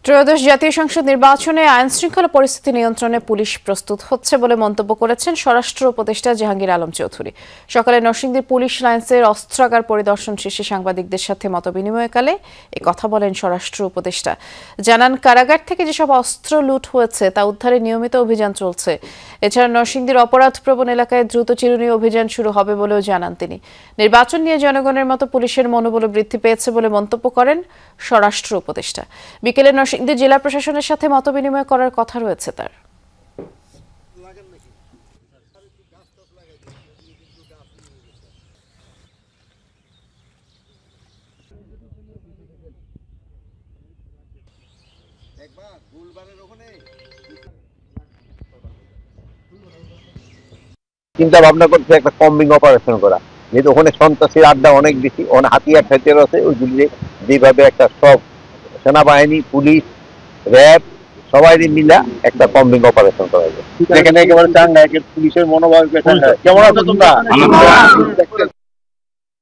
ত্রয়োদশ জাতীয় সংসদ নির্বাচনে আইনশৃঙ্খলা পরিস্থিতি নিয়ন্ত্রণে পুলিশ প্রস্তুত হচ্ছে বলে মন্তব্য করেছেন স্বরাষ্ট্র উপদেষ্টা জাহাঙ্গীর আলম চৌধুরী। সকালে নরসিংদী পুলিশ লাইন্সের অস্ত্রাগার পরিদর্শন শেষে সাংবাদিকদের সাথে মতবিনিময়কালে কথা বলেন স্বরাষ্ট্র উপদেষ্টা। জানান, কারাগার থেকে যেসব অস্ত্র লুট হয়েছে তা উদ্ধারে নিয়মিত অভিযান চলছে। এছাড়া নরসিংদীর অপরাধপ্রবণ এলাকায় দ্রুত চিরুনি অভিযান শুরু হবে বলেও জানান তিনি। নির্বাচন নিয়ে জনগণের মতো পুলিশের মনোবল বৃদ্ধি পেয়েছে বলে মন্তব্য করেন স্বরাষ্ট্র উপদেষ্টা। বিকেলে নরসিংদী জেলা প্রশাসনের সাথে মতবিনিময় করার কথা রয়েছে তার। চিন্তা ভাবনা করছে একটা কম্বিং অপারেশন করা, যেহেতু ওখানে সন্ত্রাসীর আড্ডা অনেক বেশি, ওখানে হাতিয়ার ঠাতিয়ার আছে, ওইগুলি যেভাবে একটা সব সেনাবাহিনী, পুলিশ, র্যাব সবাই মিলা একটা কম্বিং অপারেশন করা যায়। এখানে একেবারে চাঙ্গা পুলিশের মনোভাব কেমন আছে তোমরা?